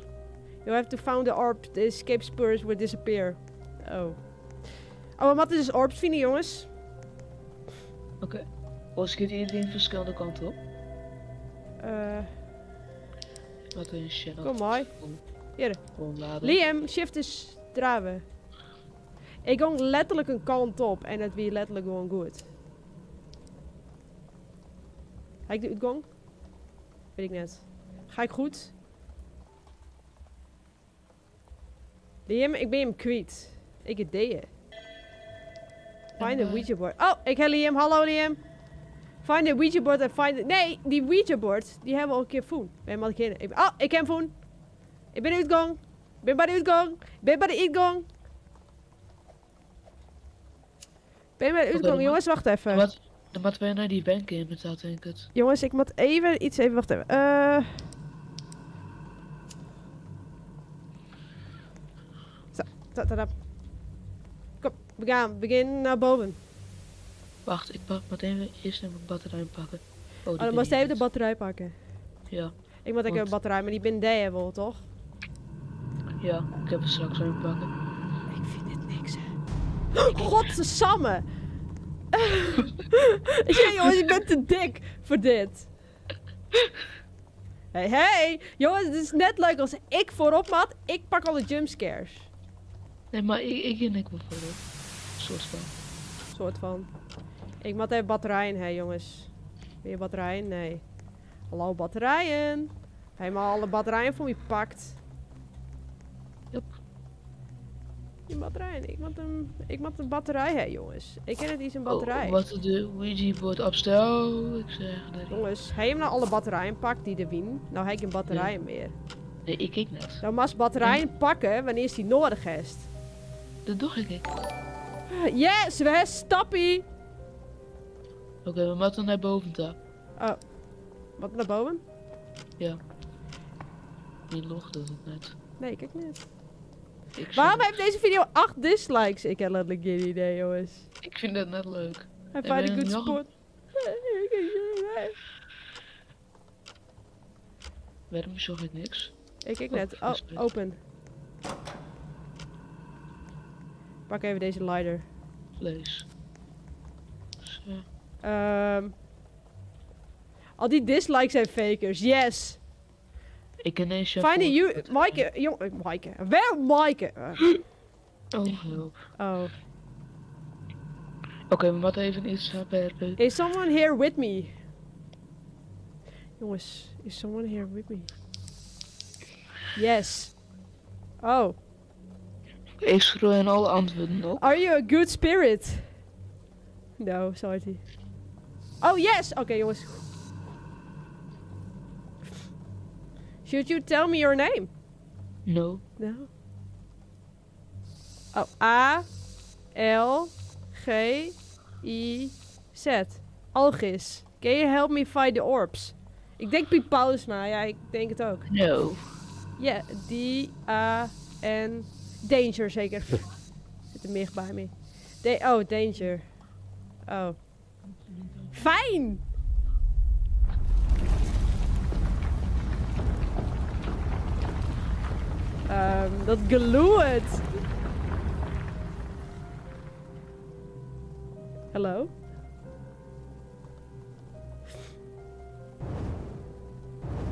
You have to find the orb. The escape spurs will disappear. Oh. Oh, we moeten dus orbs vinden, jongens. Oké. Als ik iedereen verschillende kanten op. Wat een shit. Kom maar. Hier. Gewoon laden. Liam, shift is draven. Ik ging letterlijk een kant op en het weer letterlijk gewoon goed. Ga ik de uitgang? Weet ik net. Ga ik goed? Liam, ik ben hem kwijt. Ik het deed. Find the Ouija board. Oh, ik heb Liam. Hallo Liam. Find the Ouija board and find it. Nee, die Ouija board, die hebben we al een keer voen. Ben maar kennen. Oh, ik heb voen. Ik ben uitgang. Ik ben bij de uitgang. Ik ben bij de uitgang. Ben je bij de uitgang? Jongens, wacht even. Dan moeten wij naar die bank inderdaad, denk ik het. Jongens, ik moet even wacht even. Zo. Kom, we beginnen naar boven. Wacht, ik pak meteen eerst even mijn batterij pakken. Oh, Dan moest je even de batterij pakken. Ja. Ik moet even een batterij, maar die ben jij wel, toch? Ja, ik heb er straks een pakken. Ik vind dit niks, hè. Godsamme! Ik zeg, jongens, ik ben te dik voor dit. Hey! Jongens, het is net leuk als ik voorop maat. Ik pak al de jumpscares. Nee, maar ik en ik wel voorop. Soort van. Ik moet even batterijen, hè, jongens. Ben je batterijen? Nee. Hallo, batterijen. Helemaal alle batterijen voor je pakt. Yep. Die batterijen. Ik moet een batterij, hè, jongens. Ik ken het iets een batterij. Oh, wat de Ouija board opstel. Ik zeg dat. Jongens, hij heeft nou alle batterijen pakt die er wien. Nou heb ik geen batterijen meer. Nee, ik kijk net. Nou mag batterijen pakken wanneer die nodig is. Dat doe ik. Yes, we hebben stappie. Oké, we moeten naar boven daar. Oh, wat naar boven? Ja. Niet log dat het net. Nee, kijk niet. Ik Waarom heeft deze video 8 dislikes? Ik heb letterlijk geen idee, jongens. Ik vind het net leuk. I find a good nog spot. Waarom zorg ik niks? Ik kijk net. Oh, open. Pak even deze lighter. Vlees. Zo. Al die dislikes zijn fakers. Yes. Ik ken deze. Find you, Maaike, jong, Maaike. Waar Maaike? Oh, hulp. Oh. Oké, we moeten even iets werpen. Is someone here with me? Jongens, is someone here with me? Yes. Oh. Ik schreeuw in alle antwoorden op. Are you a good spirit? No, sorry. Oh, yes! Oké, jongens. Should you tell me your name? No. No. Oh, A, L, G, I, Z. Algis. Can you help me find the orbs? Ik denk Piet Paulusma, ja, ik denk het ook. No. Ja, D-A-N... Danger, zeker. Zit er meer bij me. Oh, Danger. Oh. Fijn! Dat gloeit. Hallo?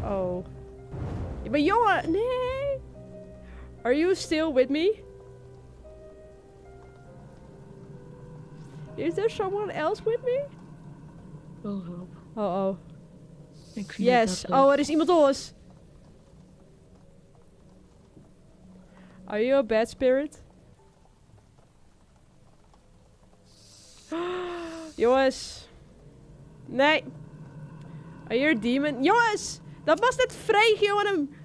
Oh. Maar jongen, nee. Are you still with me? Is there someone else with me? Oh, hulp. Oh, oh. Ik vind Yes. dat, Oh, er is iemand los. Are you a bad spirit? Jongens. Nee. Are you a demon? Jongens! Dat was net vreeg, jongen.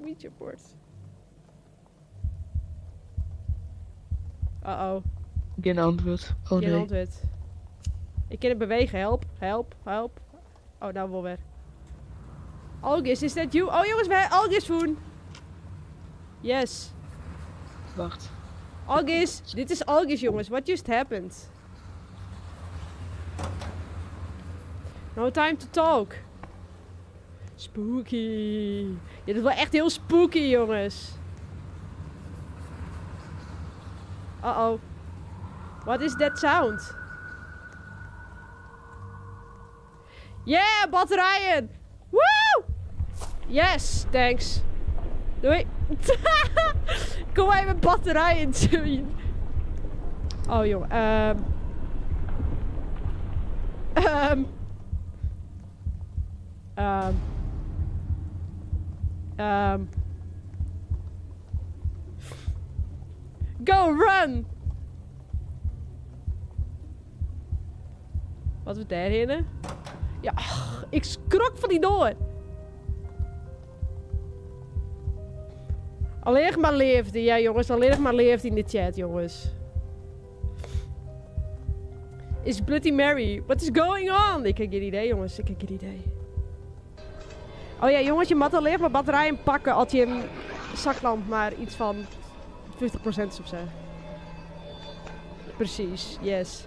Ouija board. Uh-oh. Geen antwoord. Oh Geen nee. antwoord. Ik kan het bewegen. Help. Help. Help. Oh, nou wel weer. Algis, is that you? Oh jongens, wij Algis voen. Yes. Wacht. Algis. Dit is Algis, jongens. What just happened? No time to talk. Spooky. Ja, dit is wel echt heel spooky, jongens. Uh-oh. What is that sound? Yeah, batterijen! Woo! Yes, thanks. Doei. Kom maar met batterijen zien. Oh, jongen. Go, run! Wat we daarheen? Ja, ik schrok van die door. Alleen maar leefde, ja jongens, alleen maar leefde in de chat, jongens. Is Bloody Mary? What is going on? Ik heb geen idee, jongens, ik heb geen idee. Oh ja, jongens, je moet alleen maar batterijen pakken als je een zaklamp maar iets van 50% is of zo. Precies, yes.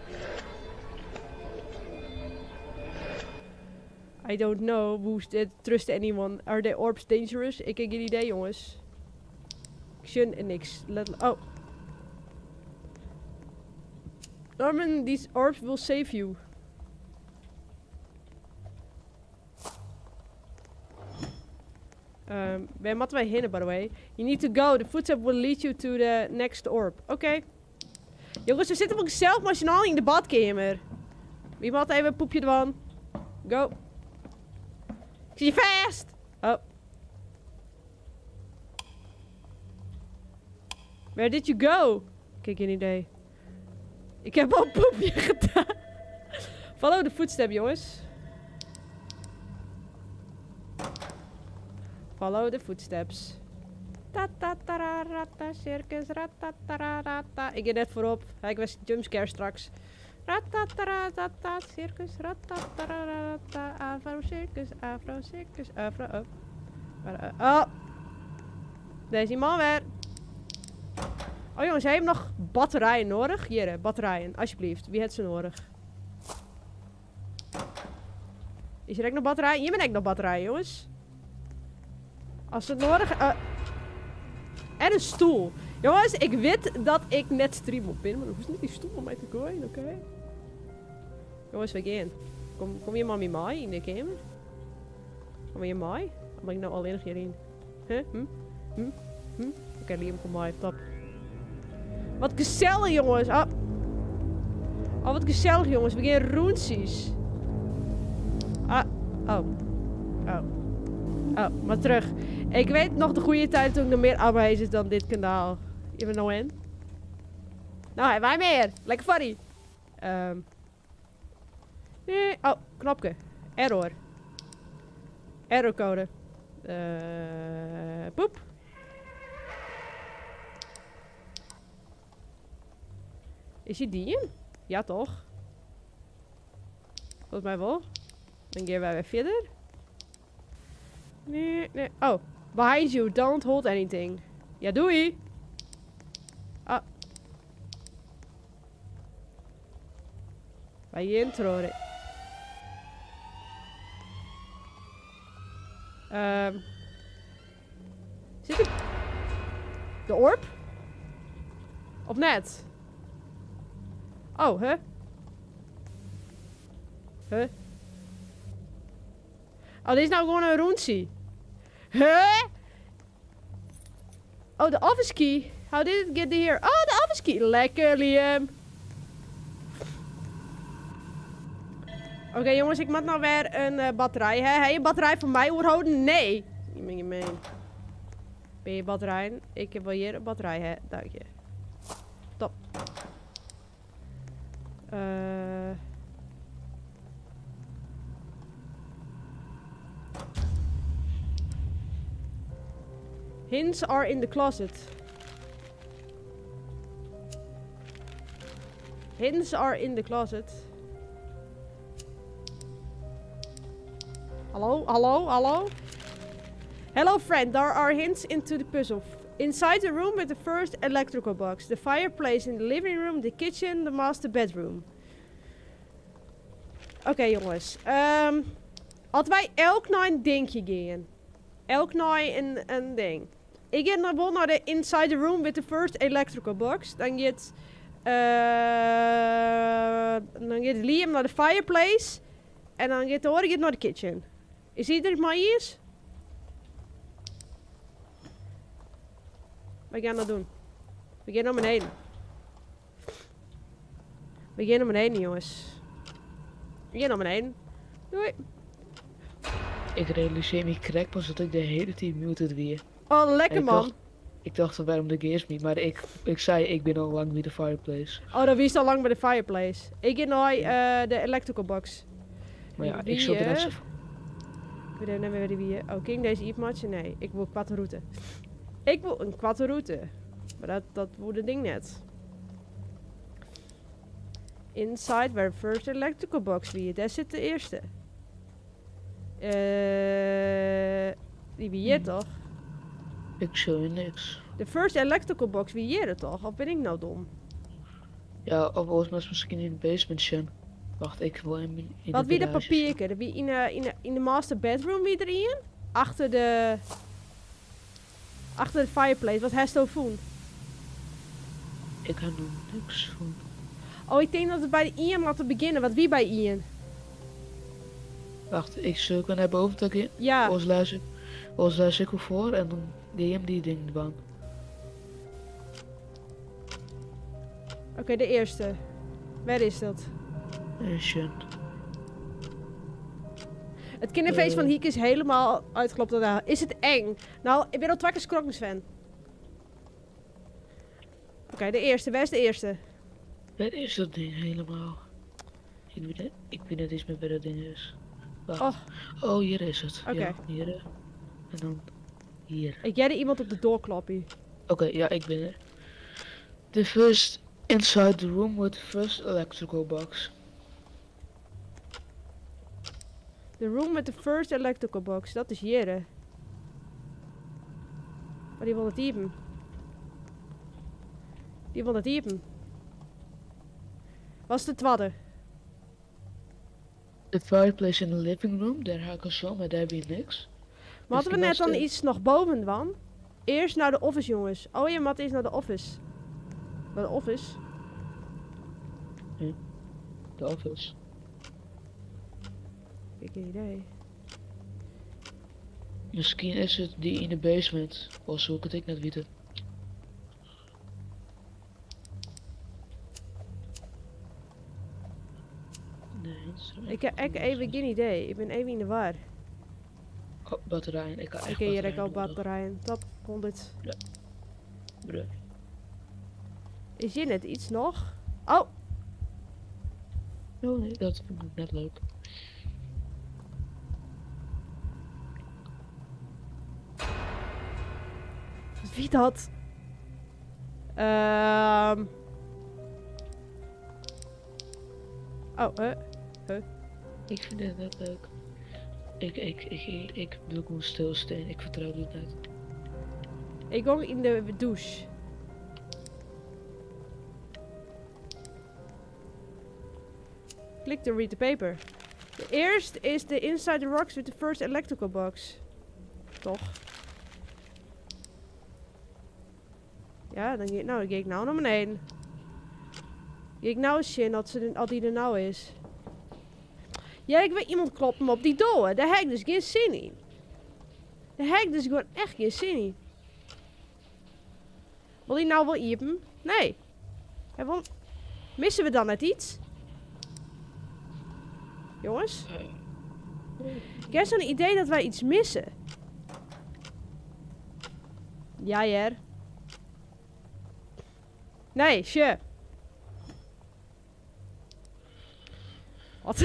I don't know. Who's trust anyone? Are the orbs dangerous? Ik heb geen idee, jongens. Action en niks. Oh. Norman, these orbs will save you. Where moeten wij heen, by the way? You need to go. The footstep will lead you to the next orb. Oké. Jongens, we zitten ook zelf machinaal in de badkamer. Wie moet even een poepje ervan? Go. Ik zie je vast! Oh. Where did you go? Ik heb geen idee. Ik heb al een poepje gedaan. Follow the footstep, jongens. Follow the footsteps. Ta-ta-ta-ra-ra-ta, circus, ra-ta-ta-ra-ra-ta. Ik ga net voorop. Ik was jumpscare straks. Ra-ta-ta-ra-ta-ta, circus, ra-ta-ta-ra-ra-ta. Afro circus, afro circus, afro. Oh. Oh. Daar is die man weer. Oh jongens, hij heeft nog batterijen nodig. Hier, batterijen, alsjeblieft. Wie heeft ze nodig? Is er ook nog batterijen? Hier ben ik nog batterijen, jongens. Als het nodig... en een stoel. Jongens, ik weet dat ik net stream op ben, maar dan hoeft niet die stoel om mij te gooien, oké? Jongens, we gaan. Kom je maar met mij in de kamer? Kom je mee? Of ben ik nou alleen nog hierin? Huh? Oké, Liam, kom maar, top. Wat gezellig, jongens. Oh, wat gezellig, jongens. We gaan roensies. Oh, maar terug. Ik weet nog de goede tijd toen ik nog meer abonnees is dan dit kanaal. Je bent nou in. Nou, wij meer. Lekker funny. Nee. Oh, knopje. Error. Errorcode. Poep. Is hij die in? Ja, toch? Volgens mij wel. Dan gaan wij weer verder. Nee. Oh, behind you. Don't hold anything. Ja, doei. Ah. Bij je intro. Zit ik... De orb? Of net? Oh, huh? Oh, dit is nou gewoon een roensie. Huh? Oh, de office key. How did it get here? Oh, de office key. Lekker, Liam. Oké, jongens, ik moet nou weer een batterij. Hè? Heb je een batterij voor mij oorhouden? Nee. Je bent gemeen. Ben je batterij? Ik heb wel hier een batterij, hè? Dank je. Top. Hints are in the closet. Hints are in the closet. Hallo, hallo, hallo? Hello friend, there are hints into the puzzle. Inside the room with the first electrical box. The fireplace in the living room, the kitchen, the master bedroom. Oké, jongens. Als wij elk naar een dingetje gaan. Elk naar een ding. Ik ga naar de inside the room with the first electrical box. Dan gaat Liam naar de fireplace. En dan gaat Ori naar de kitchen. Is iedereen maar hier? Wat gaan we doen? We gaan naar beneden. We gaan naar beneden, jongens. We gaan naar beneden. Doei. Ik realiseer me correct pas dat ik de hele tijd muted weer. Oh, lekker man. Ik dacht waarom de games niet, maar ik zei ik ben al lang bij de fireplace. Oh, dan wie al lang bij de fireplace. Ik ga naar de electrical box. Maar ja, ik zat er net zo. Ik weet niet meer wie. Oh, ging deze e-matchen? Nee, ik wil een kwarte route. Ik wil een kwarte route. Maar dat wordt het ding net. Inside where first electrical box wie. Daar zit de eerste. Die wie hier toch? Ik zie je niks. De first electrical box wie hier toch? Of ben ik nou dom? Ja, of volgens mij is misschien in de basement zijn. Wacht, ik wil in wat wie de papierke? Wie in de master bedroom wie erin? Achter de fireplace. Wat heeft je voen? Ik heb nog niks van. Oh, ik denk dat het bij Ian laten beginnen. Wat wie bij Ian? Wacht, ik zoek naar boven te gaan. Ja. Als lees ik voor en dan die hem die ding erbij. Oké, de eerste. Waar is dat? Shit. Het kinderfeest van Hiek is helemaal uitgelopen. Is het eng? Nou, ik ben al 2 keer Skrokkens fan. Oké, de eerste. Waar is de eerste? Waar is dat ding helemaal? Ik weet niet eens meer waar dat ding is. Wacht. Oh, hier is het. Oké. Ja, hier. En dan hier. Ik jij er iemand op de doorklappie. Oké, ja, ik ben er. The first inside the room with the first electrical box. The room with the first electrical box. Dat is hier. Maar die wil het even. Die wil het even. Was de tweede? The fireplace in the living room. Daar ga ik al zo, maar daar heb je niks. Maar hadden we net dan iets nog boven van? Eerst naar de office, jongens. Oh ja, Matt is naar de office. Naar de office? Ja, de office. Ik heb geen idee. Misschien is het die in de basement. Of zoek het ik net weten. Nee, Ik heb even geen idee. Ik ben even in de war. Oh, batterijen. Ik ga echt Ik heb hier ook batterijen. Top, 100. Ja. Bruh. Is hier net iets nog? Oh! Oh nee, dat vind ik net leuk. Wie dat? Oh, Ik vind het net leuk. Ik doe gewoon stilstaan. Ik vertrouw dit net. ik ga in de douche. Klik to read the paper. De eerste is the inside the rocks with the first electrical box. Toch? Ja, dan ga ik nou naar beneden. Ga ik nou zien dat die er nou is. Ja, ik weet iemand klopt me op die door. Daar heb ik dus geen zin in. Daar heb ik dus gewoon echt geen zin in. Wil die nou wel iepen? Nee. Missen we dan net iets? Jongens? Ik heb zo'n idee dat wij iets missen. Ja, Jer. Nee, sure. Wat?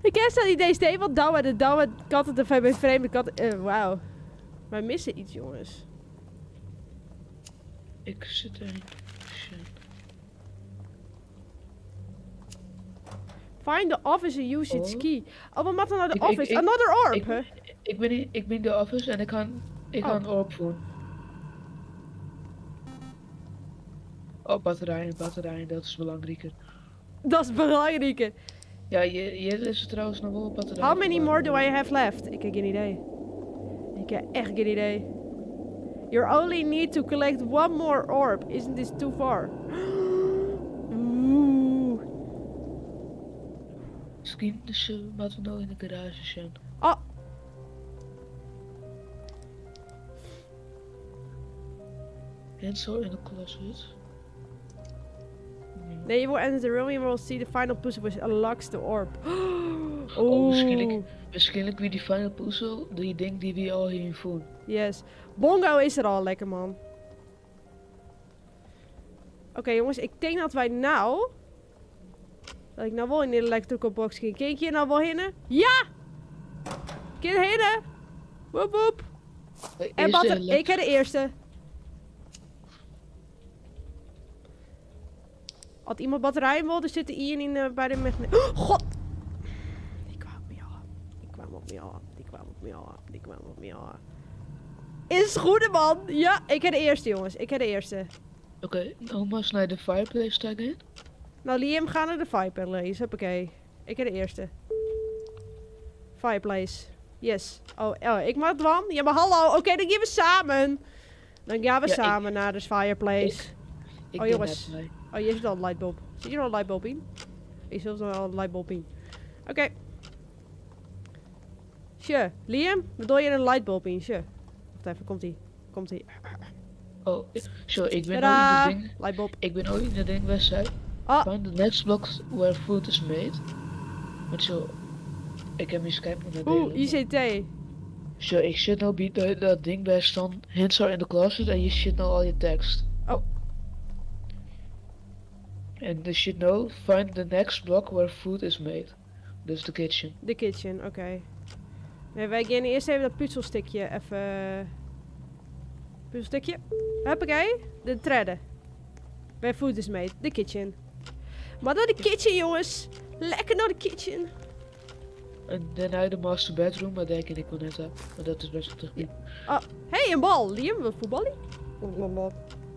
Ik heb zo'n idee, Steen, wat douwen, de katten, de vreemde katten. Wauw. Wij missen iets, jongens. Ik zit er niet. Shit. Find the office and use its Oh. key. Oh, we moeten naar de Ik- office. ik- Another orb, ik- hè? Ik ben in de office en ik ga een orb voeren. Oh, batterijen, dat is belangrijker. Dat is belangrijker. Ja, hier is er trouwens nog wel batterijen. How many more do I have left? Ik heb geen idee. Ik heb echt geen idee. You only need to collect one more orb. Isn't this too far? Oeh. Misschien dus, moeten we nou in de garage zijn. Oh. Hands are in the closet. Then you will enter the room and you will see the final puzzle which unlocks the orb. Oh, waarschijnlijk weer die final puzzel, die ding die we al hier voelen. Yes. Bongo is er al, lekker man. Oké, jongens, ik denk dat wij nou... Dat ik nou wel in de electrical box ging. Kijk hier nou wel hinnen? Ja! Kind hinnen! Woep woep! En ik heb de eerste. Had iemand batterijen wil, er zitten Ian in bij de magneet. Oh, god! Die kwam op me af. Die kwam op me af. Is goede man! Ja, ik heb de eerste, jongens. Ik heb de eerste. Oké, nou maar eens naar de fireplace taggen. Nou, Liam, ga naar de fireplace. Hoppakee. Ik heb de eerste. Fireplace. Yes. Oh, ik mag dan. Ja, maar hallo. Oké, dan gaan we samen. Dan gaan we Ja, samen naar de fireplace. Ik Oh, ben jongens. net bij. Oh, hier zit al een lightbulb. Zit hier al een lightbulb in? Hier zit al een lightbulb in. Oké. Sure. Liam, bedoel je een lightbulb in? Sure. Wacht even, komt-ie. Oh, zo, ik ben Tadaa! ooit in de ding. Lightbulb. Ik ben ooit in de ding website. Oh. Find the next block where food is made. Maar zo, ik heb mijn Skype nog net Oeh, delen. ICT. Zo, ik zit nou bij dat ding bij staan. Hands are in the closet en je zit nou al je tekst. Oh. En er zit nou, find the next block where food is made. Dus de kitchen. De kitchen, oké. Nee, wij gaan eerst even dat puzzelstukje even... Puzzelstukje. Hoppakee. De treden. Where food is made. De kitchen. Maar naar de kitchen, jongens. Lekker naar de kitchen. En daarna de master bedroom, maar denk ik wel net heb. Maar dat is best wel techniek. Hey, een bal. Liam, wil voetballen?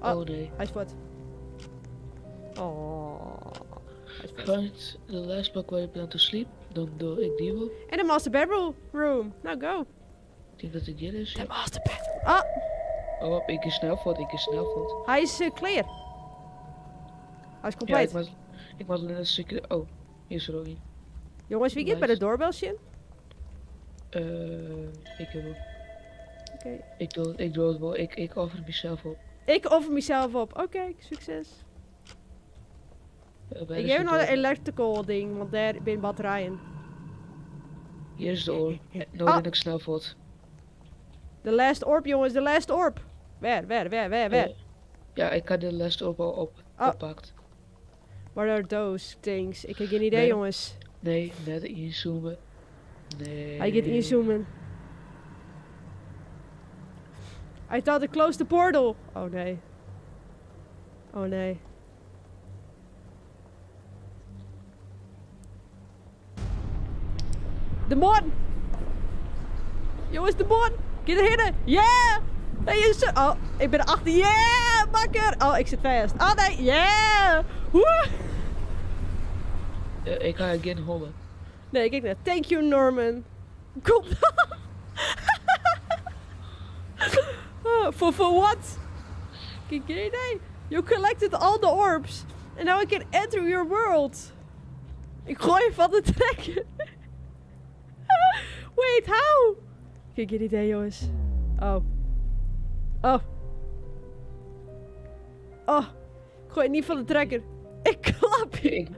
Oh nee. Hij is wat. Oh. Hij is wat. Find the last block where you plan to sleep. Dan doe ik die wel. En de master bedroom. Nou, go. Ik denk dat het hier is. De Ja. master bedroom. Ah, Oh, ik is snelvoet. hij is clear. Hij is Ja, compleet. ik moet alleen een stukje... Oh, hier is er ook een. Jongens, wie gaat bij de doorbelsje? Ik heb ook. Oké. Ik doe het wel. Ik offer mezelf op. Ik offer mezelf op. Oké, succes. Waar Ik is geef de nog een door? electrical ding, want daar ben batterijen. Hier is de oor. Nou Ah. ben ik snelvoet. De last orb, jongens, de last orb. Waar? Ja, ik had de last op al oppakt. What are those things? Ik heb geen idee, Nee. jongens. Nee, net inzoomen. Nee. Hij gaat inzoomen. I thought I closed the portal. Oh nee. Oh nee. De mon! Jongens, de mon! Get er hinnen! Yeah! Hij is zo... Oh, ik ben erachter. Yeah! Makker! Oh, ik zit vast. Oh nee! Yeah! Woe! Ik ga geen hollen. Nee, kijk net. Thank you, Norman. Kom dan! For what? Kijk, geen idee. You collected all the orbs. And now I can enter your world. Ik gooi van de trekker. Wait, how? Kijk, geen idee, jongens. Oh. Oh. Oh. Ik gooi niet van de trekker. Ik klap je. Ik...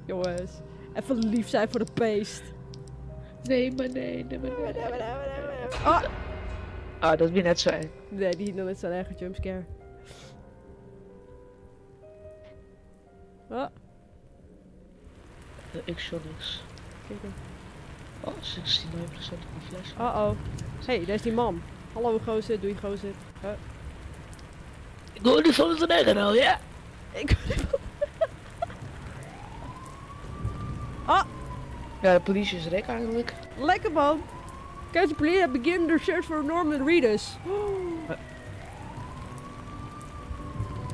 Jongens. Even lief zijn voor de beest. Nee, maar nee. Oh! Ah, dat weer net zo eng. Nee, die dan is zo'n erge jumpscare. Oh. Ik zo niks. Kijk dan. Oh, 69% op een fles. Oh. Hey, daar is die man. Hallo gozer, doei gozer. Ik hoor niet van het neggen nou, ja. Ik... Oh, Ja, de politie is rek eigenlijk. lekker man. County police have begun their search for Norman Reedus.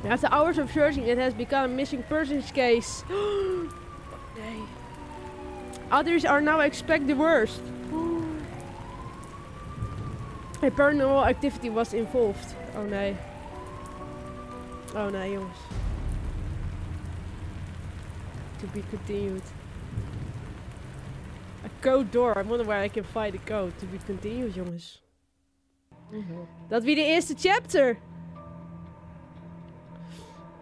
After hours of searching, it has become a missing persons case. Nee. Others are now expect the worst. A paranormal activity was involved. Oh nee. Oh nee, jongens. To be continued. A code door. I wonder where I can find the code. To be continued, jongens. Dat wie de eerste chapter.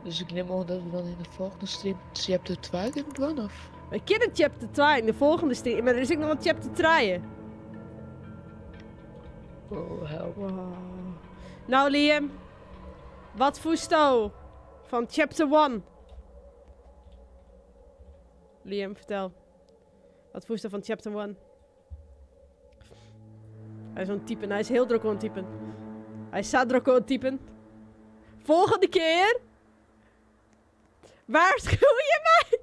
Dus ik neem aan dat we dan in de volgende stream chapter 2 kunnen doen, of? We kennen chapter 2 in de volgende stream. Maar er is ook nog een chapter 3. Oh, help. Wow. Nou Liam. Wat voest jou van chapter 1? Liam, vertel. Wat voest je van chapter 1? Hij is aan het typen. Hij is heel druk aan het typen. Hij staat druk aan het typen. Volgende keer. Waarschuw je mij?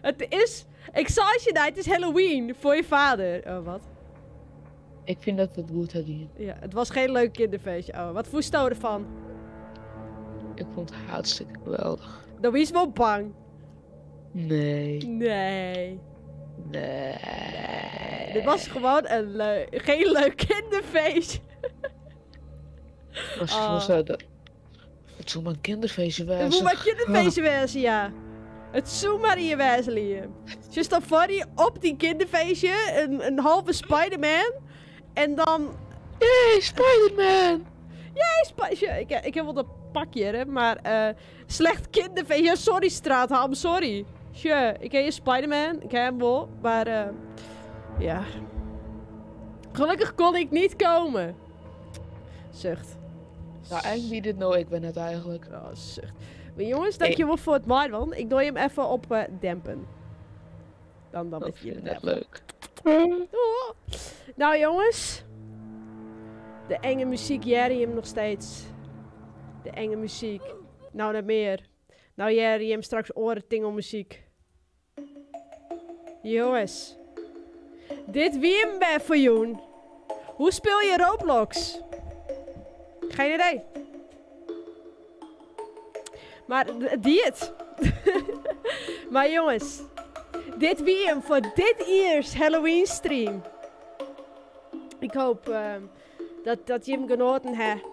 Het is... Excitation Night is Halloween voor je vader. Oh, wat? Ik vind dat we het goed hadden. Ja, het was geen leuk kinderfeestje. Oh, wat voest je ervan? Ik vond het hartstikke geweldig. Dan is wel bang. Nee. Nee. Nee. Dit was gewoon een geen leuk kinderfeestje. Was dat... Het zou maar een kinderfeestje wezen. Het moet maar een kinderfeestje wezen, ja. Het zou maar in je wezen, Liam. Je staat voor die op die kinderfeestje, een halve Spider-Man. En dan... Yay, Spider-Man! Ik heb wel dat pakje, hè, maar slecht kinderfeestje. Ja, sorry straatham, sorry. Sure, ik ken je Spider-Man, ik heb hem wel, maar ja. Gelukkig kon ik niet komen. Zucht. Nou, eigenlijk wie dit nou, ik ben het eigenlijk. Oh, zucht. Maar jongens, dankjewel voor het maaien. Ik doe hem even op dempen. Dan Dat is vind het ik net leuk. Oh. Nou jongens. De enge muziek, Jerry hem nog steeds. De enge muziek. Nou, net meer. Nou, Jerry hem straks orentingelmuziek. Jongens. Dit wie hem bij voor Joen. Hoe speel je Roblox? Geen idee. Maar die het. Maar jongens. Dit wie hem voor dit eerst Halloween stream. Ik hoop dat je hem genoten hebt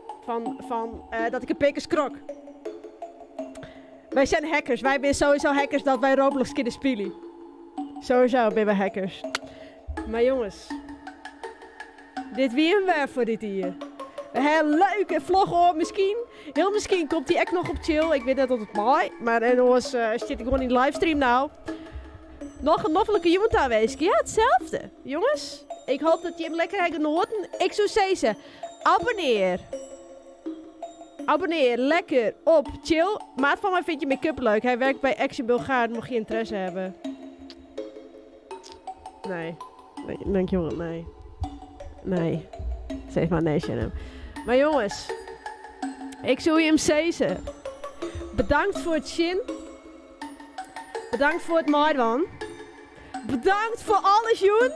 van dat ik een pikkers krok. Wij zijn hackers. Wij zijn sowieso hackers dat wij Roblox kunnen spelen. Sowieso ben wij hackers. Maar jongens. Dit wie hem weer voor dit hier. Een leuke vlog hoor. Heel misschien komt hij echt nog op chill. Ik weet net dat het mooi. Maar en anders zit ik gewoon in de livestream nou. Nog een noffelijke iemand aanwezig. Ja, hetzelfde. Jongens, ik hoop dat je hem lekker hebt genoten. Ik zou zeggen, abonneer. Abonneer lekker op chill. Maat van mij vindt je make-up leuk. Hij werkt bij Action Bulgaar. Mocht je interesse hebben. Nee, dankjewel. Nee. Zeg maar nee, Shannon. Maar jongens, ik zou je hem zeggen. Bedankt voor het chin. Bedankt voor het maaien. Bedankt voor alles, Joen.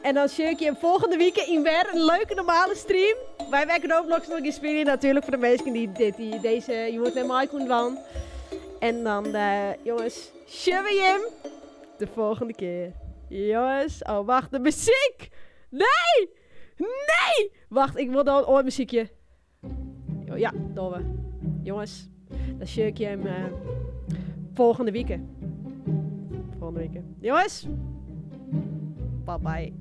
En dan zie ik je volgende week in weer een leuke normale stream. Wij werken Roblox nog in spelen natuurlijk voor de mensen die deze Joen en mij kunnen doen. En dan, jongens, zien we hem de volgende keer. Jongens, oh wacht, de muziek! Nee! Wacht, ik wil dan een oormuziekje. Ja, doen we. Jongens, dan zie ik je hem volgende week. Jongens! Bye bye.